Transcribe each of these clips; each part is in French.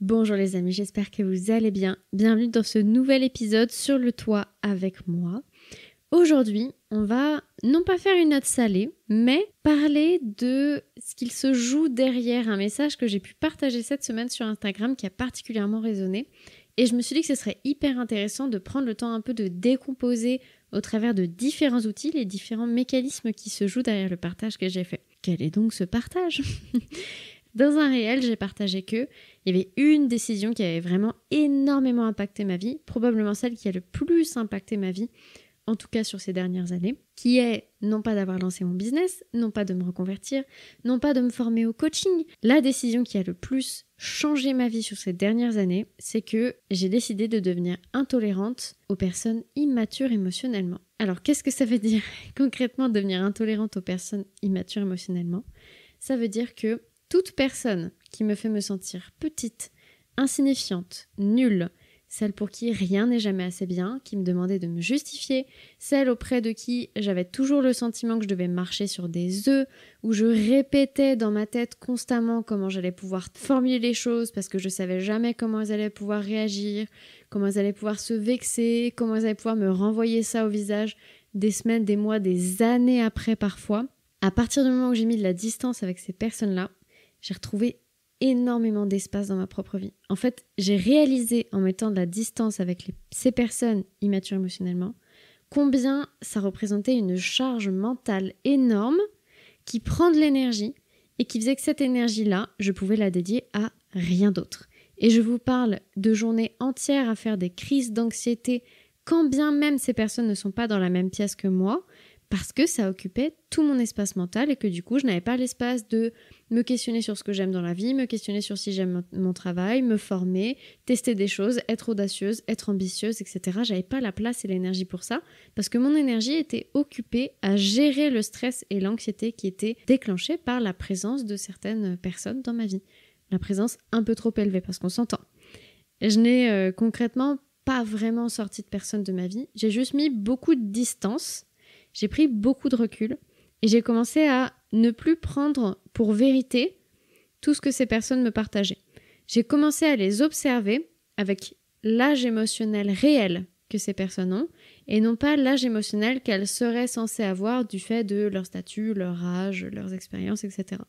Bonjour les amis, j'espère que vous allez bien. Bienvenue dans ce nouvel épisode sur le toit avec moi. Aujourd'hui, on va non pas faire une note salée, mais parler de ce qu'il se joue derrière un message que j'ai pu partager cette semaine sur Instagram qui a particulièrement résonné. Et je me suis dit que ce serait hyper intéressant de prendre le temps un peu de décomposer au travers de différents outils les différents mécanismes qui se jouent derrière le partage que j'ai fait. Quel est donc ce partage ? Dans un réel, j'ai partagé qu'il y avait une décision qui avait vraiment énormément impacté ma vie, probablement celle qui a le plus impacté ma vie, en tout cas sur ces dernières années, qui est non pas d'avoir lancé mon business, non pas de me reconvertir, non pas de me former au coaching. La décision qui a le plus changé ma vie sur ces dernières années, c'est que j'ai décidé de devenir intolérante aux personnes immatures émotionnellement. Alors, qu'est-ce que ça veut dire concrètement devenir intolérante aux personnes immatures émotionnellement ? Ça veut dire que toute personne qui me fait me sentir petite, insignifiante, nulle, celle pour qui rien n'est jamais assez bien, qui me demandait de me justifier, celle auprès de qui j'avais toujours le sentiment que je devais marcher sur des œufs, où je répétais dans ma tête constamment comment j'allais pouvoir formuler les choses parce que je savais jamais comment elles allaient pouvoir réagir, comment elles allaient pouvoir se vexer, comment elles allaient pouvoir me renvoyer ça au visage des semaines, des mois, des années après parfois. À partir du moment où j'ai mis de la distance avec ces personnes-là, j'ai retrouvé énormément d'espace dans ma propre vie. En fait, j'ai réalisé en mettant de la distance avec ces personnes immatures émotionnellement combien ça représentait une charge mentale énorme qui prend de l'énergie et qui faisait que cette énergie-là, je pouvais la dédier à rien d'autre. Et je vous parle de journées entières à faire des crises d'anxiété quand bien même ces personnes ne sont pas dans la même pièce que moi, parce que ça occupait tout mon espace mental et que du coup, je n'avais pas l'espace de me questionner sur ce que j'aime dans la vie, me questionner sur si j'aime mon travail, me former, tester des choses, être audacieuse, être ambitieuse, etc. J'avais pas la place et l'énergie pour ça parce que mon énergie était occupée à gérer le stress et l'anxiété qui étaient déclenchés par la présence de certaines personnes dans ma vie. La présence un peu trop élevée parce qu'on s'entend. Je n'ai concrètement pas vraiment sorti de personne de ma vie. J'ai juste mis beaucoup de distance. J'ai pris beaucoup de recul et j'ai commencé à ne plus prendre pour vérité tout ce que ces personnes me partageaient. J'ai commencé à les observer avec l'âge émotionnel réel que ces personnes ont et non pas l'âge émotionnel qu'elles seraient censées avoir du fait de leur statut, leur âge, leurs expériences, etc.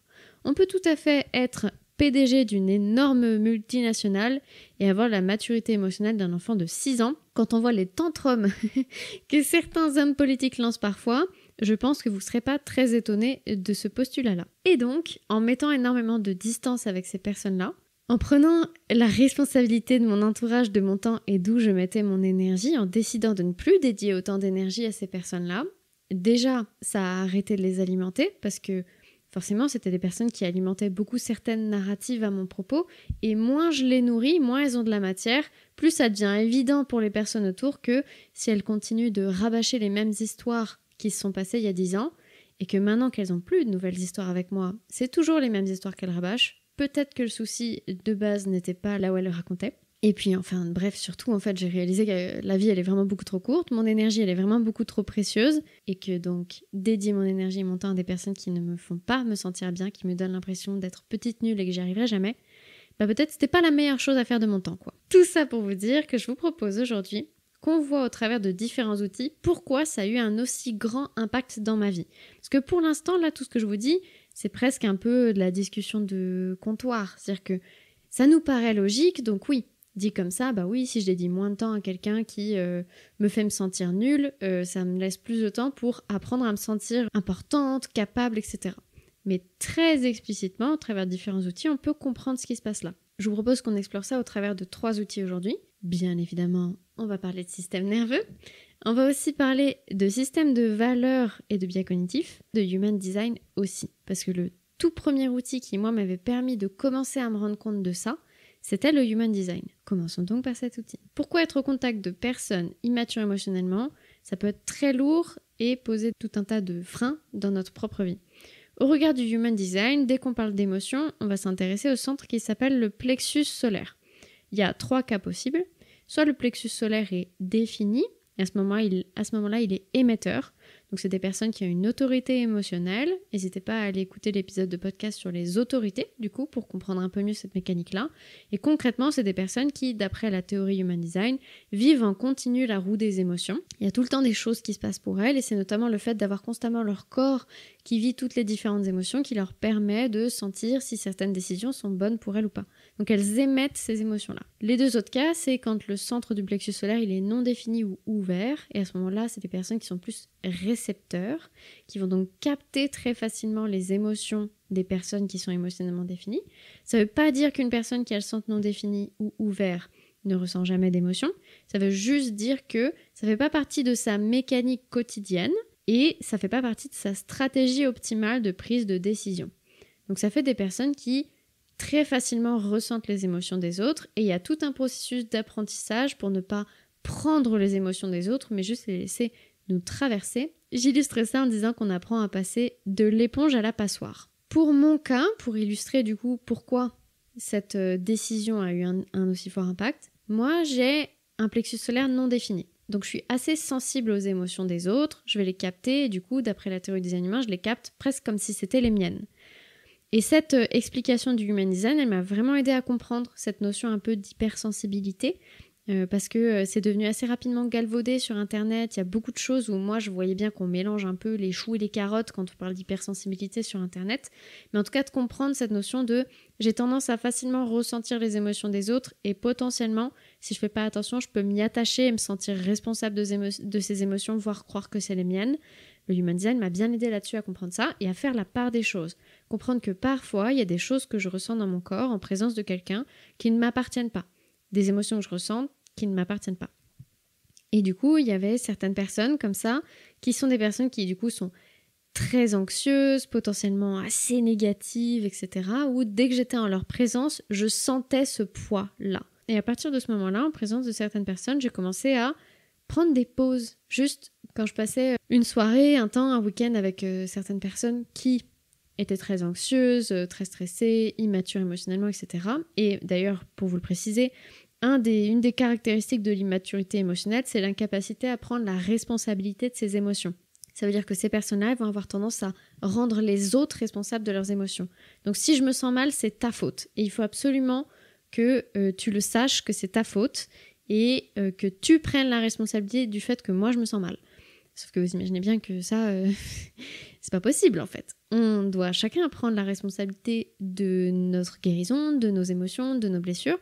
On peut tout à fait être PDG d'une énorme multinationale et avoir la maturité émotionnelle d'un enfant de 6 ans. Quand on voit les tantrums que certains hommes politiques lancent parfois, je pense que vous ne serez pas très étonnés de ce postulat-là. Et donc, en mettant énormément de distance avec ces personnes-là, en prenant la responsabilité de mon entourage, de mon temps et d'où je mettais mon énergie, en décidant de ne plus dédier autant d'énergie à ces personnes-là, déjà, ça a arrêté de les alimenter parce que forcément, c'était des personnes qui alimentaient beaucoup certaines narratives à mon propos et moins je les nourris, moins elles ont de la matière, plus ça devient évident pour les personnes autour que si elles continuent de rabâcher les mêmes histoires qui se sont passées il y a 10 ans et que maintenant qu'elles n'ont plus de nouvelles histoires avec moi, c'est toujours les mêmes histoires qu'elles rabâchent. Peut-être que le souci de base n'était pas là où elles le racontaient. Et puis enfin bref, surtout en fait j'ai réalisé que la vie elle est vraiment beaucoup trop courte, mon énergie elle est vraiment beaucoup trop précieuse et que donc dédier mon énergie et mon temps à des personnes qui ne me font pas me sentir bien, qui me donnent l'impression d'être petite nulle et que j'y arriverai jamais, bah peut-être c'était pas la meilleure chose à faire de mon temps quoi. Tout ça pour vous dire que je vous propose aujourd'hui qu'on voit au travers de différents outils pourquoi ça a eu un aussi grand impact dans ma vie. Parce que pour l'instant là tout ce que je vous dis c'est presque un peu de la discussion de comptoir, c'est-à-dire que ça nous paraît logique donc oui. Dit comme ça, bah oui, si je dédie moins de temps à quelqu'un qui me fait me sentir nulle, ça me laisse plus de temps pour apprendre à me sentir importante, capable, etc. Mais très explicitement, à travers différents outils, on peut comprendre ce qui se passe là. Je vous propose qu'on explore ça au travers de 3 outils aujourd'hui. Bien évidemment, on va parler de système nerveux. On va aussi parler de système de valeurs et de biais cognitifs, de human design aussi. Parce que le tout premier outil qui, moi, m'avait permis de commencer à me rendre compte de ça, c'était le Human Design. Commençons donc par cet outil. Pourquoi être au contact de personnes immatures émotionnellement ? Ça peut être très lourd et poser tout un tas de freins dans notre propre vie. Au regard du Human Design, dès qu'on parle d'émotion, on va s'intéresser au centre qui s'appelle le plexus solaire. Il y a 3 cas possibles. Soit le plexus solaire est défini, et à ce moment-là, il est émetteur. Donc c'est des personnes qui ont une autorité émotionnelle. N'hésitez pas à aller écouter l'épisode de podcast sur les autorités, du coup, pour comprendre un peu mieux cette mécanique-là. Et concrètement, c'est des personnes qui, d'après la théorie Human Design, vivent en continu la roue des émotions. Il y a tout le temps des choses qui se passent pour elles, et c'est notamment le fait d'avoir constamment leur corps qui vit toutes les différentes émotions qui leur permet de sentir si certaines décisions sont bonnes pour elles ou pas. Donc elles émettent ces émotions-là. Les deux autres cas, c'est quand le centre du plexus solaire il est non défini ou ouvert, et à ce moment-là, c'est des personnes qui sont plus récepteurs, qui vont donc capter très facilement les émotions des personnes qui sont émotionnellement définies. Ça ne veut pas dire qu'une personne qui a le centre non défini ou ouvert ne ressent jamais d'émotions, ça veut juste dire que ça ne fait pas partie de sa mécanique quotidienne, et ça ne fait pas partie de sa stratégie optimale de prise de décision. Donc ça fait des personnes qui très facilement ressentent les émotions des autres, et il y a tout un processus d'apprentissage pour ne pas prendre les émotions des autres, mais juste les laisser nous traverser. J'illustre ça en disant qu'on apprend à passer de l'éponge à la passoire. Pour mon cas, pour illustrer du coup pourquoi cette décision a eu un aussi fort impact, moi j'ai un plexus solaire non défini. Donc je suis assez sensible aux émotions des autres, je vais les capter, et du coup, d'après la théorie du design humain, je les capte presque comme si c'était les miennes. Et cette explication du Human Design, elle m'a vraiment aidé à comprendre cette notion un peu d'hypersensibilité, parce que c'est devenu assez rapidement galvaudé sur Internet. Il y a beaucoup de choses où moi je voyais bien qu'on mélange un peu les choux et les carottes quand on parle d'hypersensibilité sur Internet. Mais en tout cas de comprendre cette notion de j'ai tendance à facilement ressentir les émotions des autres et potentiellement, si je fais pas attention, je peux m'y attacher et me sentir responsable de ces émotions, voire croire que c'est les miennes. Le Human Design m'a bien aidé là-dessus à comprendre ça et à faire la part des choses. Comprendre que parfois, il y a des choses que je ressens dans mon corps en présence de quelqu'un qui ne m'appartiennent pas. Des émotions que je ressens qui ne m'appartiennent pas. Et du coup, il y avait certaines personnes comme ça, qui sont des personnes qui du coup sont très anxieuses, potentiellement assez négatives, etc. Où dès que j'étais en leur présence, je sentais ce poids-là. Et à partir de ce moment-là, en présence de certaines personnes, j'ai commencé à prendre des pauses. Juste quand je passais une soirée, un temps, un week-end avec certaines personnes qui étaient très anxieuses, très stressées, immatures émotionnellement, etc. Et d'ailleurs, pour vous le préciser, une des caractéristiques de l'immaturité émotionnelle, c'est l'incapacité à prendre la responsabilité de ses émotions. Ça veut dire que ces personnes-là vont avoir tendance à rendre les autres responsables de leurs émotions. Donc si je me sens mal, c'est ta faute. Et il faut absolument que tu le saches que c'est ta faute et que tu prennes la responsabilité du fait que moi je me sens mal. Sauf que vous imaginez bien que ça, c'est pas possible en fait. On doit chacun prendre la responsabilité de notre guérison, de nos émotions, de nos blessures.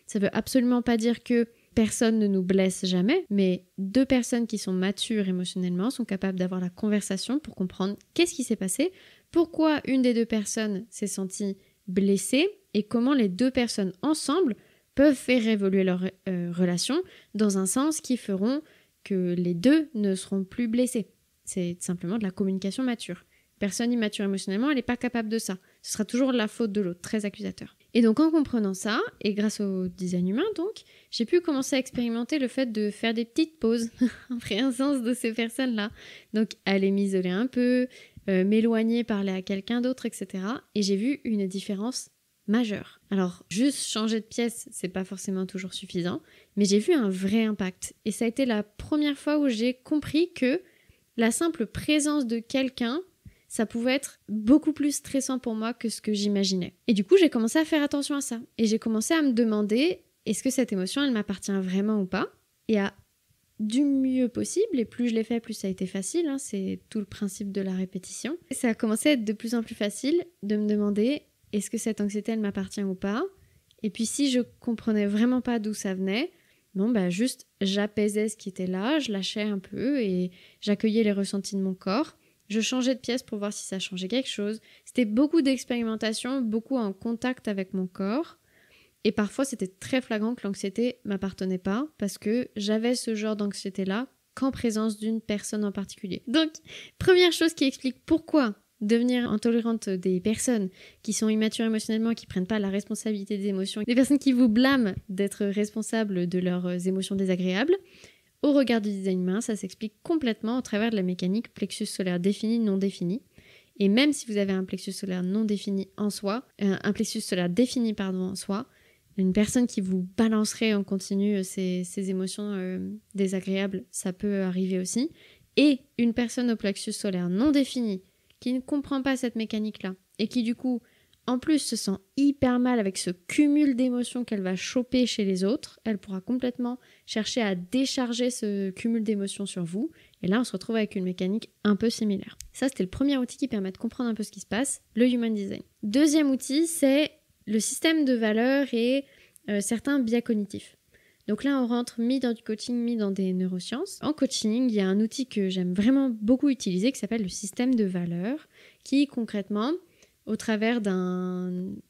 Ça veut absolument pas dire que personne ne nous blesse jamais, mais deux personnes qui sont matures émotionnellement sont capables d'avoir la conversation pour comprendre qu'est-ce qui s'est passé, pourquoi une des deux personnes s'est sentie blessée et comment les deux personnes ensemble peuvent faire évoluer leur relation dans un sens qui feront que les deux ne seront plus blessés. C'est simplement de la communication mature. Personne immature émotionnellement, elle n'est pas capable de ça. Ce sera toujours la faute de l'autre, très accusateur. Et donc en comprenant ça, et grâce au design humain donc, j'ai pu commencer à expérimenter le fait de faire des petites pauses en présence de ces personnes-là. Donc aller m'isoler un peu, m'éloigner, parler à quelqu'un d'autre, etc. Et j'ai vu une différence majeure. Alors juste changer de pièce, c'est pas forcément toujours suffisant, mais j'ai vu un vrai impact. Et ça a été la première fois où j'ai compris que la simple présence de quelqu'un, ça pouvait être beaucoup plus stressant pour moi que ce que j'imaginais. Et du coup, j'ai commencé à faire attention à ça. Et j'ai commencé à me demander, est-ce que cette émotion, elle m'appartient vraiment ou pas ? Et à du mieux possible, et plus je l'ai fait, plus ça a été facile, hein, c'est tout le principe de la répétition. Et ça a commencé à être de plus en plus facile de me demander, est-ce que cette anxiété, elle m'appartient ou pas ? Et puis si je comprenais vraiment pas d'où ça venait, juste j'apaisais ce qui était là, je lâchais un peu et j'accueillais les ressentis de mon corps. Je changeais de pièce pour voir si ça changeait quelque chose. C'était beaucoup d'expérimentation, beaucoup en contact avec mon corps. Et parfois, c'était très flagrant que l'anxiété ne m'appartenait pas parce que j'avais ce genre d'anxiété-là qu'en présence d'une personne en particulier. Donc, première chose qui explique pourquoi devenir intolérante des personnes qui sont immatures émotionnellement, qui ne prennent pas la responsabilité des émotions, des personnes qui vous blâment d'être responsables de leurs émotions désagréables. Au regard du design humain, ça s'explique complètement au travers de la mécanique plexus solaire défini, non défini. Et même si vous avez un plexus solaire non défini en soi, un plexus solaire défini en soi, une personne qui vous balancerait en continu ces émotions désagréables, ça peut arriver aussi. et une personne au plexus solaire non défini qui ne comprend pas cette mécanique-là et qui du coup en plus se sent hyper mal avec ce cumul d'émotions qu'elle va choper chez les autres, elle pourra complètement chercher à décharger ce cumul d'émotions sur vous et là on se retrouve avec une mécanique un peu similaire. Ça c'était le premier outil qui permet de comprendre un peu ce qui se passe, le Human Design. Deuxième outil c'est le système de valeurs et certains biais cognitifs. Donc là, on rentre mi dans du coaching, mi dans des neurosciences. En coaching, il y a un outil que j'aime vraiment beaucoup utiliser qui s'appelle le système de valeurs, qui concrètement, au travers d'une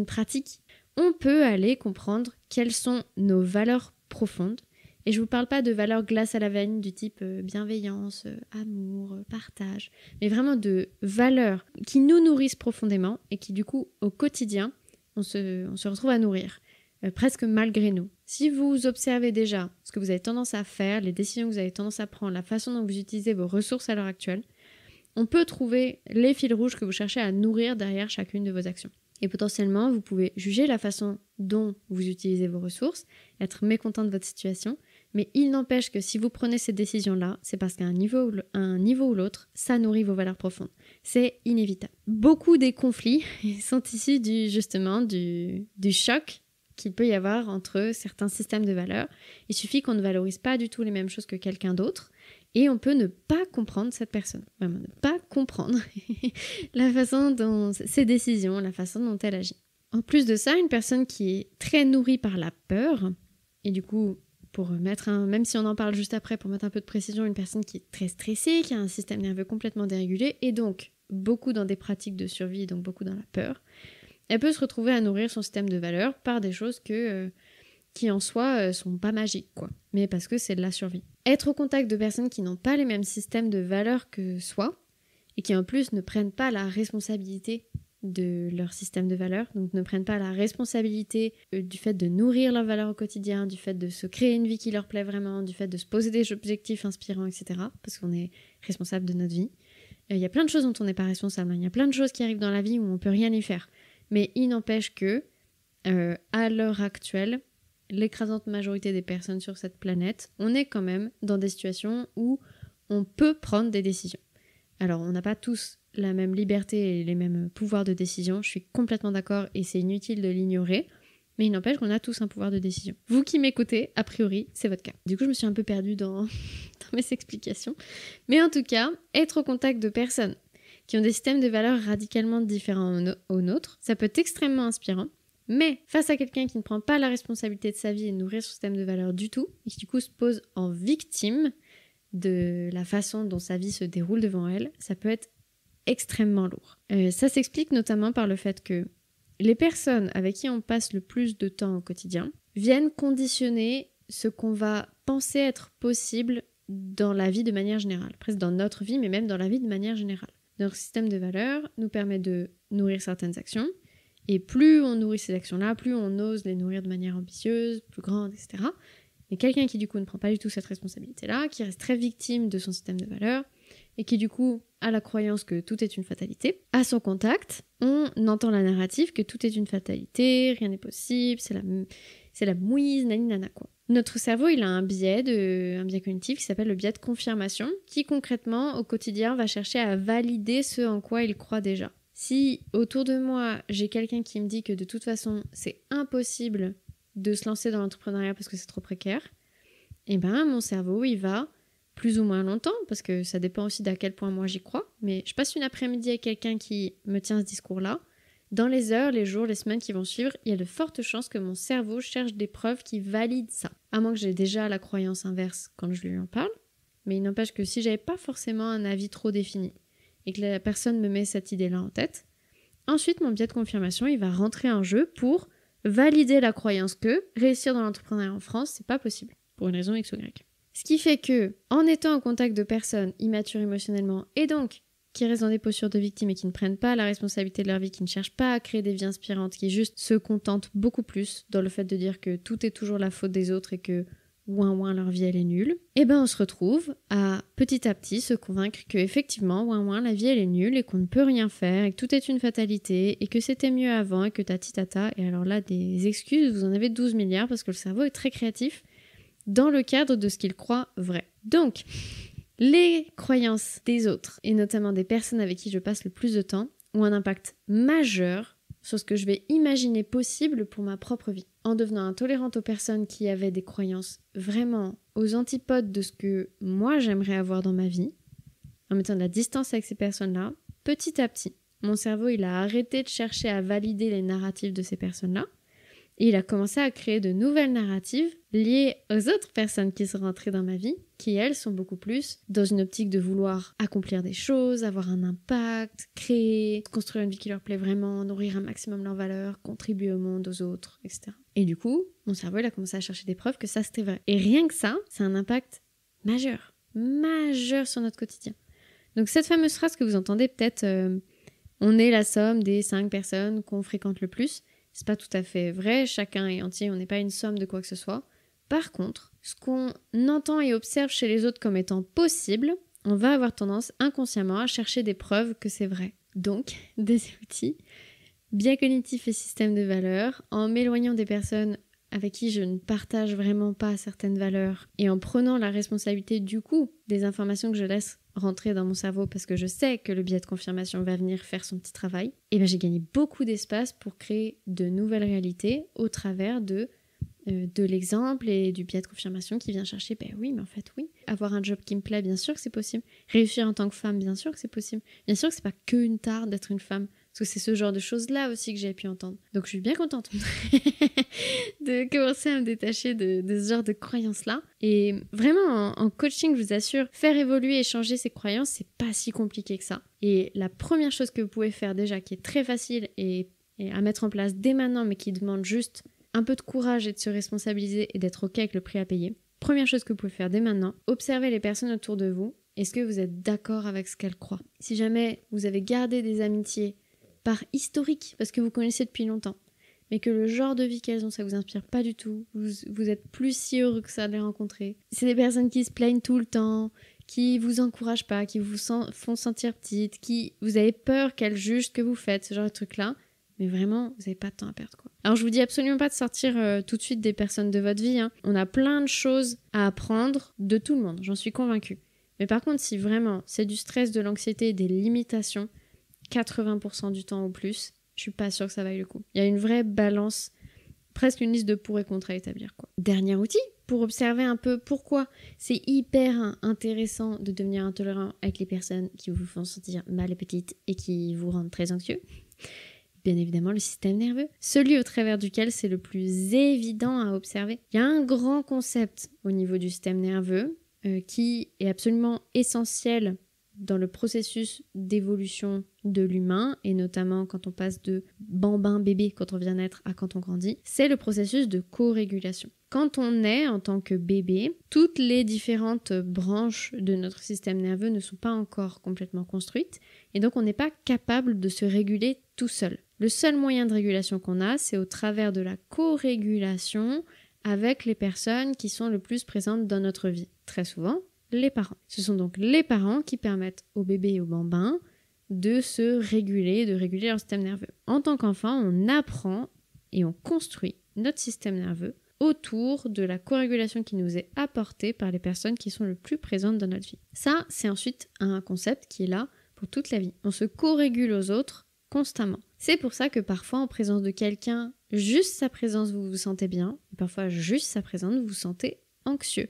pratique, on peut aller comprendre quelles sont nos valeurs profondes. Et je ne vous parle pas de valeurs glace à la vanille du type bienveillance, amour, partage, mais vraiment de valeurs qui nous nourrissent profondément et qui du coup, au quotidien, on se retrouve à nourrir. Presque malgré nous. Si vous observez déjà ce que vous avez tendance à faire, les décisions que vous avez tendance à prendre, la façon dont vous utilisez vos ressources à l'heure actuelle, on peut trouver les fils rouges que vous cherchez à nourrir derrière chacune de vos actions. Et potentiellement, vous pouvez juger la façon dont vous utilisez vos ressources, être mécontent de votre situation, mais il n'empêche que si vous prenez ces décisions-là, c'est parce qu'à un niveau ou l'autre, ça nourrit vos valeurs profondes. C'est inévitable. Beaucoup des conflits sont issus du choc qu'il peut y avoir entre certains systèmes de valeurs. Il suffit qu'on ne valorise pas du tout les mêmes choses que quelqu'un d'autre et on peut ne pas comprendre cette personne. Vraiment, ne pas comprendre la façon dont ses décisions, la façon dont elle agit. En plus de ça, une personne qui est très nourrie par la peur, et du coup, pour mettre même si on en parle juste après, pour mettre un peu de précision, une personne qui est très stressée, qui a un système nerveux complètement dérégulé, et donc beaucoup dans des pratiques de survie, donc beaucoup dans la peur, elle peut se retrouver à nourrir son système de valeurs par des choses qui en soi sont pas magiques, quoi. Mais parce que c'est de la survie. Être au contact de personnes qui n'ont pas les mêmes systèmes de valeurs que soi et qui en plus ne prennent pas la responsabilité de leur système de valeurs, donc ne prennent pas la responsabilité du fait de nourrir leurs valeurs au quotidien, du fait de se créer une vie qui leur plaît vraiment, du fait de se poser des objectifs inspirants, etc. Parce qu'on est responsable de notre vie. Il y a plein de choses dont on n'est pas responsable. Il y a plein de choses qui arrivent dans la vie où on peut rien y faire. Mais il n'empêche que, à l'heure actuelle, l'écrasante majorité des personnes sur cette planète, on est quand même dans des situations où on peut prendre des décisions. Alors, on n'a pas tous la même liberté et les mêmes pouvoirs de décision, je suis complètement d'accord et c'est inutile de l'ignorer, mais il n'empêche qu'on a tous un pouvoir de décision. Vous qui m'écoutez, a priori, c'est votre cas. Du coup, je me suis un peu perdue dans mes explications. Mais en tout cas, être au contact de personnes qui ont des systèmes de valeurs radicalement différents aux nôtres, ça peut être extrêmement inspirant, mais face à quelqu'un qui ne prend pas la responsabilité de sa vie et de nourrir son système de valeurs du tout, et qui du coup se pose en victime de la façon dont sa vie se déroule devant elle, ça peut être extrêmement lourd. Ça s'explique notamment par le fait que les personnes avec qui on passe le plus de temps au quotidien viennent conditionner ce qu'on va penser être possible dans la vie de manière générale, presque dans notre vie, mais même dans la vie de manière générale. Notre système de valeurs nous permet de nourrir certaines actions, et plus on nourrit ces actions-là, plus on ose les nourrir de manière ambitieuse, plus grande, etc. Mais quelqu'un qui du coup ne prend pas du tout cette responsabilité-là, qui reste très victime de son système de valeurs, et qui du coup a la croyance que tout est une fatalité, à son contact, on entend la narrative que tout est une fatalité, rien n'est possible, c'est la mouise, nani nana quoi. Notre cerveau, il a un biais cognitif qui s'appelle le biais de confirmation, qui concrètement, au quotidien, va chercher à valider ce en quoi il croit déjà. Si autour de moi, j'ai quelqu'un qui me dit que de toute façon, c'est impossible de se lancer dans l'entrepreneuriat parce que c'est trop précaire, eh ben mon cerveau, il va plus ou moins longtemps, parce que ça dépend aussi d'à quel point moi j'y crois, mais je passe une après-midi avec quelqu'un qui me tient ce discours-là, dans les heures, les jours, les semaines qui vont suivre, il y a de fortes chances que mon cerveau cherche des preuves qui valident ça. À moins que j'ai déjà la croyance inverse quand je lui en parle, mais il n'empêche que si j'avais pas forcément un avis trop défini et que la personne me met cette idée-là en tête, ensuite mon biais de confirmation, il va rentrer en jeu pour valider la croyance que réussir dans l'entrepreneuriat en France, c'est pas possible, pour une raison X ou Y. Ce qui fait que, en étant en contact de personnes immatures émotionnellement et donc qui restent dans des postures de victimes et qui ne prennent pas la responsabilité de leur vie, qui ne cherchent pas à créer des vies inspirantes, qui juste se contentent beaucoup plus dans le fait de dire que tout est toujours la faute des autres et que ouin leur vie elle est nulle, et ben on se retrouve à petit se convaincre que effectivement ouin la vie elle est nulle et qu'on ne peut rien faire et que tout est une fatalité et que c'était mieux avant et que tata et alors là des excuses vous en avez 12 milliards parce que le cerveau est très créatif dans le cadre de ce qu'il croit vrai. Donc Les croyances des autres, et notamment des personnes avec qui je passe le plus de temps, ont un impact majeur sur ce que je vais imaginer possible pour ma propre vie. En devenant intolérante aux personnes qui avaient des croyances vraiment aux antipodes de ce que moi j'aimerais avoir dans ma vie, en mettant de la distance avec ces personnes-là, petit à petit, mon cerveau il a arrêté de chercher à valider les narratifs de ces personnes-là, et il a commencé à créer de nouvelles narratives liées aux autres personnes qui sont rentrées dans ma vie, qui elles sont beaucoup plus dans une optique de vouloir accomplir des choses, avoir un impact, créer, construire une vie qui leur plaît vraiment, nourrir un maximum leurs valeurs, contribuer au monde, aux autres, etc. Et du coup, mon cerveau il a commencé à chercher des preuves que ça c'était vrai. Et rien que ça, c'est un impact majeur sur notre quotidien. Donc cette fameuse phrase que vous entendez peut-être, on est la somme des 5 personnes qu'on fréquente le plus. C'est pas tout à fait vrai, chacun est entier, on n'est pas une somme de quoi que ce soit. Par contre, ce qu'on entend et observe chez les autres comme étant possible, on va avoir tendance inconsciemment à chercher des preuves que c'est vrai. Donc, des outils, biais cognitifs et systèmes de valeurs, en m'éloignant des personnes avec qui je ne partage vraiment pas certaines valeurs et en prenant la responsabilité du coup des informations que je laisse rentrer dans mon cerveau parce que je sais que le biais de confirmation va venir faire son petit travail, et bien j'ai gagné beaucoup d'espace pour créer de nouvelles réalités au travers de l'exemple et du biais de confirmation qui vient chercher, ben oui, mais en fait oui. Avoir un job qui me plaît, bien sûr que c'est possible. Réussir en tant que femme, bien sûr que c'est possible. Bien sûr que c'est pas qu'une tare d'être une femme, parce que c'est ce genre de choses-là aussi que j'ai pu entendre. Donc je suis bien contente de commencer à me détacher de ce genre de croyances-là. Et vraiment, en coaching, je vous assure, faire évoluer et changer ces croyances, c'est pas si compliqué que ça. Et la première chose que vous pouvez faire déjà, qui est très facile et à mettre en place dès maintenant, mais qui demande juste un peu de courage et de se responsabiliser et d'être OK avec le prix à payer. Première chose que vous pouvez faire dès maintenant, observez les personnes autour de vous. Est-ce que vous êtes d'accord avec ce qu'elles croient? Si jamais vous avez gardé des amitiés par historique, parce que vous connaissez depuis longtemps, mais que le genre de vie qu'elles ont, ça vous inspire pas du tout, vous êtes plus si heureux que ça de les rencontrer. C'est des personnes qui se plaignent tout le temps, qui vous encouragent pas, qui vous font sentir petite, qui vous avez peur qu'elles jugent ce que vous faites, ce genre de trucs-là. Mais vraiment, vous n'avez pas de temps à perdre, quoi. Alors, je vous dis absolument pas de sortir tout de suite des personnes de votre vie, hein. On a plein de choses à apprendre de tout le monde, j'en suis convaincue. Mais par contre, si vraiment c'est du stress, de l'anxiété, des limitations, 80% du temps ou plus, je suis pas sûre que ça vaille le coup. Il y a une vraie balance, presque une liste de pour et contre à établir, quoi. Dernier outil, pour observer un peu pourquoi c'est hyper intéressant de devenir intolérant avec les personnes qui vous font sentir mal et petite et qui vous rendent très anxieux. Bien évidemment, le système nerveux, celui au travers duquel c'est le plus évident à observer. Il y a un grand concept au niveau du système nerveux qui est absolument essentiel dans le processus d'évolution de l'humain, et notamment quand on passe de bambin bébé, quand on vient naître, à quand on grandit, c'est le processus de co-régulation. Quand on est en tant que bébé, toutes les différentes branches de notre système nerveux ne sont pas encore complètement construites, et donc on n'est pas capable de se réguler tout seul. Le seul moyen de régulation qu'on a, c'est au travers de la co-régulation avec les personnes qui sont le plus présentes dans notre vie. Très souvent, les parents. Ce sont donc les parents qui permettent au bébé et au bambin de se réguler, de réguler leur système nerveux. En tant qu'enfant, on apprend et on construit notre système nerveux autour de la co-régulation qui nous est apportée par les personnes qui sont le plus présentes dans notre vie. Ça, c'est ensuite un concept qui est là pour toute la vie. On se co-régule aux autres constamment. C'est pour ça que parfois, en présence de quelqu'un, juste sa présence, vous vous sentez bien, et parfois, juste sa présence, vous vous sentez anxieux.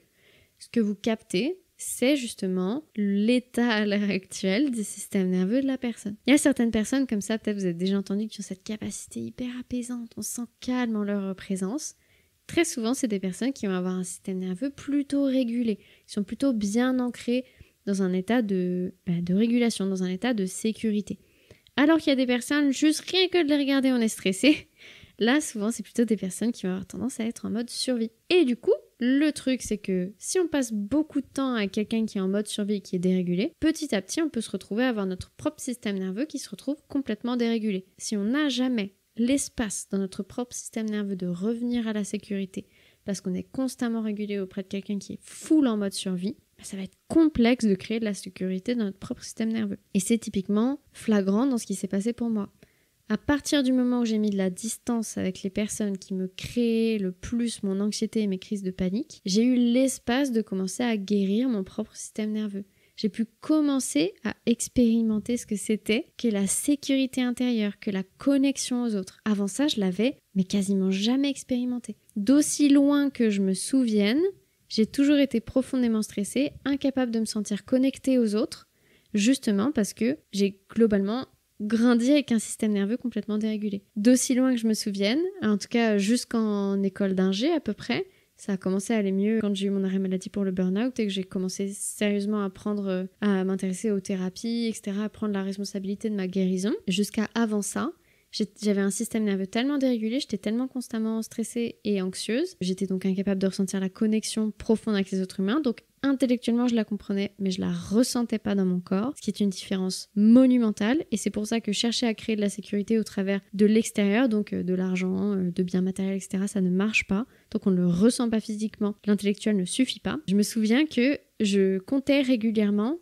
Ce que vous captez, c'est justement l'état à l'heure actuelle du système nerveux de la personne. Il y a certaines personnes comme ça, peut-être vous avez déjà entendu, qui ont cette capacité hyper apaisante, on se sent calme en leur présence. Très souvent, c'est des personnes qui vont avoir un système nerveux plutôt régulé, qui sont plutôt bien ancrés dans un état de régulation, dans un état de sécurité. Alors qu'il y a des personnes, juste rien que de les regarder, on est stressé. Là, souvent, c'est plutôt des personnes qui vont avoir tendance à être en mode survie. Et du coup, le truc, c'est que si on passe beaucoup de temps avec quelqu'un qui est en mode survie et qui est dérégulé, petit à petit, on peut se retrouver à avoir notre propre système nerveux qui se retrouve complètement dérégulé. Si on n'a jamais l'espace dans notre propre système nerveux de revenir à la sécurité, parce qu'on est constamment régulé auprès de quelqu'un qui est full en mode survie, ça va être complexe de créer de la sécurité dans notre propre système nerveux. Et c'est typiquement flagrant dans ce qui s'est passé pour moi. À partir du moment où j'ai mis de la distance avec les personnes qui me créaient le plus mon anxiété et mes crises de panique, j'ai eu l'espace de commencer à guérir mon propre système nerveux. j'ai pu commencer à expérimenter ce que c'était que la sécurité intérieure, que la connexion aux autres. Avant ça, je l'avais mais quasiment jamais expérimenté. D'aussi loin que je me souvienne, j'ai toujours été profondément stressée, incapable de me sentir connectée aux autres, justement parce que j'ai globalement grandi avec un système nerveux complètement dérégulé. D'aussi loin que je me souvienne, en tout cas jusqu'en école d'ingé à peu près, ça a commencé à aller mieux quand j'ai eu mon arrêt maladie pour le burn-out et que j'ai commencé sérieusement à m'intéresser aux thérapies, etc., à prendre la responsabilité de ma guérison. Jusqu'à avant ça, j'avais un système nerveux tellement dérégulé, j'étais tellement constamment stressée et anxieuse. J'étais donc incapable de ressentir la connexion profonde avec les autres humains. Donc intellectuellement, je la comprenais, mais je la ressentais pas dans mon corps, ce qui est une différence monumentale. Et c'est pour ça que chercher à créer de la sécurité au travers de l'extérieur, donc de l'argent, de biens matériels, etc., ça ne marche pas. Donc on ne le ressent pas physiquement, l'intellectuel ne suffit pas. Je me souviens que je comptais régulièrement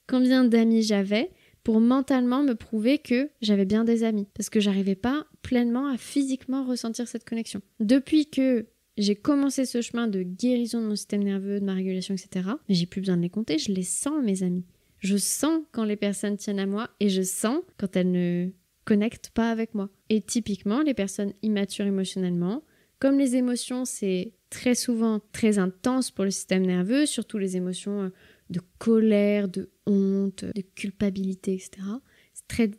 combien d'amis j'avais pour mentalement me prouver que j'avais bien des amis. Parce que j'arrivais pas pleinement à physiquement ressentir cette connexion. Depuis que j'ai commencé ce chemin de guérison de mon système nerveux, de ma régulation, etc., mais j'ai plus besoin de les compter, je les sens, mes amis. Je sens quand les personnes tiennent à moi et je sens quand elles ne connectent pas avec moi. Et typiquement, les personnes immatures émotionnellement, comme les émotions, c'est très souvent très intense pour le système nerveux, surtout les émotions de colère, de honte, de culpabilité, etc.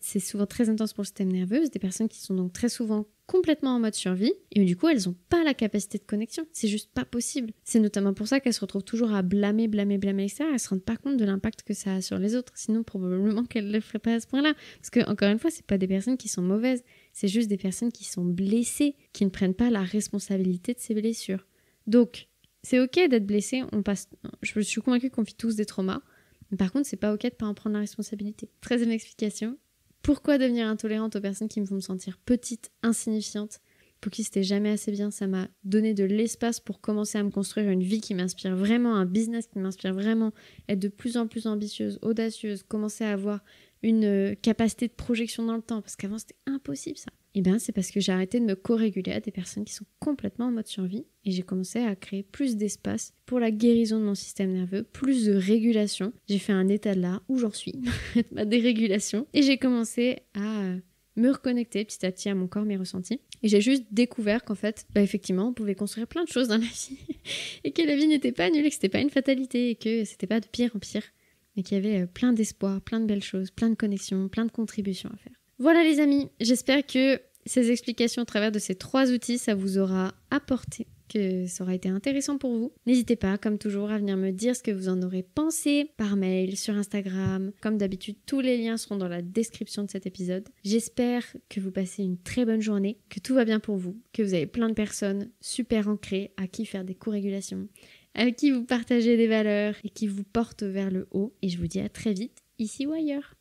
C'est souvent très intense pour le système nerveux. C'est des personnes qui sont donc très souvent complètement en mode survie et du coup, elles n'ont pas la capacité de connexion. C'est juste pas possible. C'est notamment pour ça qu'elles se retrouvent toujours à blâmer l'extérieur. Elles se rendent pas compte de l'impact que ça a sur les autres. Sinon, probablement qu'elles ne le feraient pas à ce point-là. Parce que, encore une fois, c'est pas des personnes qui sont mauvaises. C'est juste des personnes qui sont blessées, qui ne prennent pas la responsabilité de ces blessures. Donc, c'est ok d'être blessé, je suis convaincue qu'on vit tous des traumas, mais par contre c'est pas ok de pas en prendre la responsabilité. 13e explication, pourquoi devenir intolérante aux personnes qui me font me sentir petite, insignifiante, pour qui c'était jamais assez bien, ça m'a donné de l'espace pour commencer à me construire une vie qui m'inspire vraiment, un business qui m'inspire vraiment, être de plus en plus ambitieuse, audacieuse, commencer à avoir une capacité de projection dans le temps, parce qu'avant c'était impossible ça. Et bien c'est parce que j'ai arrêté de me co-réguler à des personnes qui sont complètement en mode survie et j'ai commencé à créer plus d'espace pour la guérison de mon système nerveux, plus de régulation. J'ai fait un état de l'art où j'en suis, ma dérégulation, et j'ai commencé à me reconnecter petit à petit à mon corps, mes ressentis. Et j'ai juste découvert qu'en fait, effectivement, on pouvait construire plein de choses dans la vie et que la vie n'était pas nulle, et que c'était pas une fatalité et que c'était pas de pire en pire, mais qu'il y avait plein d'espoir, plein de belles choses, plein de connexions, plein de contributions à faire. Voilà les amis, j'espère que ces explications au travers de ces 3 outils, ça vous aura apporté, que ça aura été intéressant pour vous. N'hésitez pas, comme toujours, à venir me dire ce que vous en aurez pensé par mail, sur Instagram. Comme d'habitude, tous les liens seront dans la description de cet épisode. J'espère que vous passez une très bonne journée, que tout va bien pour vous, que vous avez plein de personnes super ancrées à qui faire des co-régulations, avec qui vous partagez des valeurs et qui vous portent vers le haut. Et je vous dis à très vite, ici ou ailleurs.